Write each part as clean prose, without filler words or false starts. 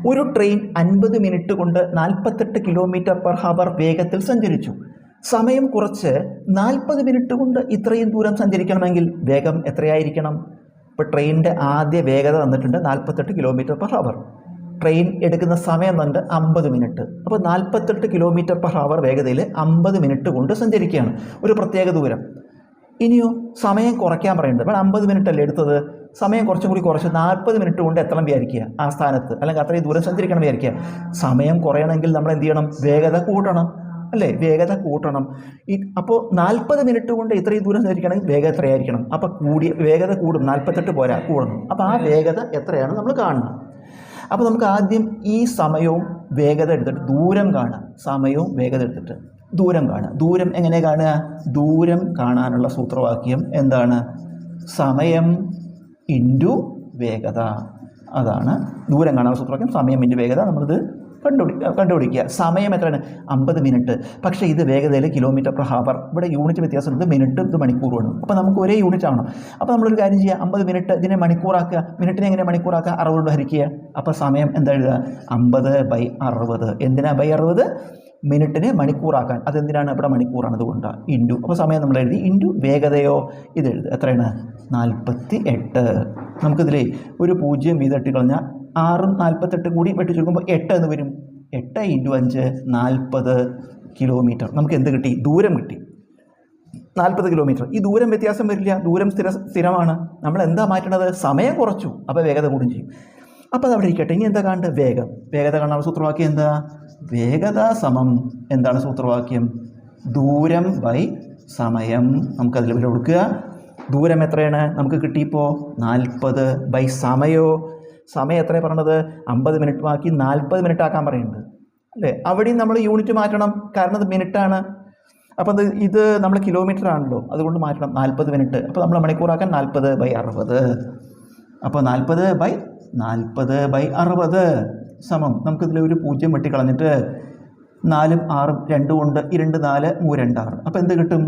ഒരു train 50 minute കൊണ്ട് 48 km/h വേഗത്തിൽ സഞ്ചരിച്ചു. സമയം കുറച്ച് 40 മിനിറ്റ് കൊണ്ട് ഇത്രയും ദൂരം സഞ്ചരിക്കണമെങ്കിൽ വേഗം എത്രയായിരിക്കണം? ഇപ്പോൾ ട്രെയിനിൻ്റെ ആദ്യ വേഗത വന്നിട്ടുണ്ട് 48 km/h. ട്രെയിൻ എടുക്കുന്ന സമയം വന്നിട്ട് 50 മിനിറ്റ്. അപ്പോൾ 48 km/h വേഗതയിൽ 50 മിനിറ്റ് കൊണ്ട് സഞ്ചരിക്കുകയാണ് ഒരു പ്രത്യേക ദൂരം. ഇനിയോ സമയം കുറയ്ക്കാൻ പറയുന്നത്. അപ്പോൾ 50 മിനിറ്റ് അല്ലേ എടുത്തത്, സമയം കുറച്ചും കൂടി കുറച്ച് 40 മിനിറ്റ് കൊണ്ട് എത്തണം വിചാരിക്കുക ആ സ്ഥാനത്ത്, അല്ലെങ്കിൽ അത്രയും ദൂരം സഞ്ചരിക്കണം വിചാരിക്കുക. സമയം കുറയണമെങ്കിൽ നമ്മൾ എന്ത് ചെയ്യണം? വേഗത കൂട്ടണം അല്ലേ? വേഗത കൂട്ടണം. അപ്പോൾ 40 മിനിറ്റ് കൊണ്ട് ഇത്രയും ദൂരം സഞ്ചരിക്കണമെങ്കിൽ വേഗത എത്രയായിരിക്കണം? അപ്പോൾ വേഗത കൂടും, 48 പോരാ, കൂടണം. അപ്പോൾ ആ വേഗത എത്രയാണ് നമ്മൾ കാണണം. അപ്പോൾ നമുക്ക് ആദ്യം ഈ സമയവും വേഗത എടുത്തിട്ട് ദൂരം കാണാം. സമയവും വേഗത എടുത്തിട്ട് ദൂരം കാണുക. ദൂരം എങ്ങനെ കാണുക? ദൂരം കാണാനുള്ള സൂത്രവാക്യം എന്താണ്? സമയം ഇൻറ്റു വേഗത. അതാണ് ദൂരം കാണാനുള്ള സൂത്രവാക്യം, സമയം ഇൻറ്റു വേഗത. നമ്മളിത് കണ്ടുപിടിക്കുക. സമയം എത്രയാണ്? 50 മിനിറ്റ്. പക്ഷേ ഇത് വേഗതയിൽ km/h. ഇവിടെ യൂണിറ്റ് വ്യത്യാസം. ഇത് മിനിറ്റും ഇത് മണിക്കൂറുമാണ്. അപ്പോൾ നമുക്ക് ഒരേ യൂണിറ്റ് ആവണം. അപ്പോൾ നമ്മളൊരു കാര്യം ചെയ്യുക, 50 മിനിറ്റ് ഇതിനെ മണിക്കൂറാക്കുക. മിനിറ്റിനെ എങ്ങനെ മണിക്കൂറാക്കുക? 60 കൊണ്ട് ഹരിക്കുക. അപ്പോൾ സമയം എന്താ എഴുതുക? 50/60. എന്തിനാ /60? മിനിറ്റിനെ മണിക്കൂറാക്കാൻ. അതെന്തിനാണ്? ഇവിടെ മണിക്കൂറാണ്, അതുകൊണ്ടാണ് ഇൻറ്റു. അപ്പോൾ സമയം നമ്മൾ എഴുതി. ഇൻറ്റു വേഗതയോ ഇത് എഴുതുക. എത്രയാണ്? 48. നമുക്കിതിലേ ഒരു 0 വീതം ഇട്ട് കളഞ്ഞാൽ 6ഉം 48 കൂടി വെട്ടി ചുരുക്കുമ്പോൾ 8 എന്ന് വരും. 8 × 5 40 കിലോമീറ്റർ. നമുക്ക് എന്ത് കിട്ടി? ദൂരം കിട്ടി. 40 കിലോമീറ്റർ. ഈ ദൂരം വ്യത്യാസം വരില്ല, ദൂരം സ്ഥിരമാണ്. നമ്മൾ എന്താ മാറ്റേണ്ടത്? സമയം കുറച്ചു, അപ്പോൾ വേഗത കൂടും ചെയ്യും. അപ്പോൾ അത് അവിടെ ഇരിക്കട്ടെ. ഇനി എന്താ കാണേണ്ടത്? വേഗം. വേഗത കാണാനുള്ള സൂത്രവാക്യം എന്താ? വേഗത സമം എന്താണ് സൂത്രവാക്യം? ദൂരം ബൈ സമയം. നമുക്കതിൽ വില കൊടുക്കുക. ദൂരം എത്രയാണ് നമുക്ക് കിട്ടിയപ്പോൾ? 40 ബൈ സമയോ? സമയം എത്രയാണ് പറഞ്ഞത്? 50 മിനിറ്റ് ആക്കി 40 മിനിറ്റ് ആക്കാൻ പറയുന്നുണ്ട് അല്ലേ? അവിടെയും നമ്മൾ യൂണിറ്റ് മാറ്റണം, കാരണം ഇത് മിനിറ്റാണ്. അപ്പോൾ ഇത് നമ്മൾ കിലോമീറ്റർ ആണല്ലോ, അതുകൊണ്ട് മാറ്റണം. 40 മിനിറ്റ്. അപ്പോൾ നമ്മൾ മണിക്കൂറാക്കാൻ 40/60. അപ്പോൾ 40/60 സമം. നമുക്കിതിൽ ഒരു 0 വെട്ടിക്കളഞ്ഞിട്ട് 4ഉം 6ഉം 2 കൊണ്ട് 2 4 3 2 6. അപ്പോൾ എന്ത് കിട്ടും?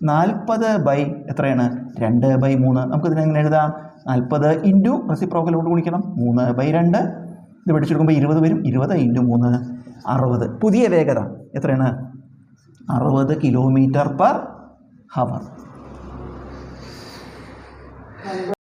40 എത്രയാണ്? 2/3. നമുക്കിതിനെ എങ്ങനെ എഴുതാം? 40 ഇൻറ്റു റെസിപ്രോക്കൽ കൊണ്ട് ഗുണിക്കണം 3/2. ഇത് വെടിച്ചെടുക്കുമ്പോൾ 20 വരും. 20 × 3 60. പുതിയ വേഗത എത്രയാണ്? 60 km/h.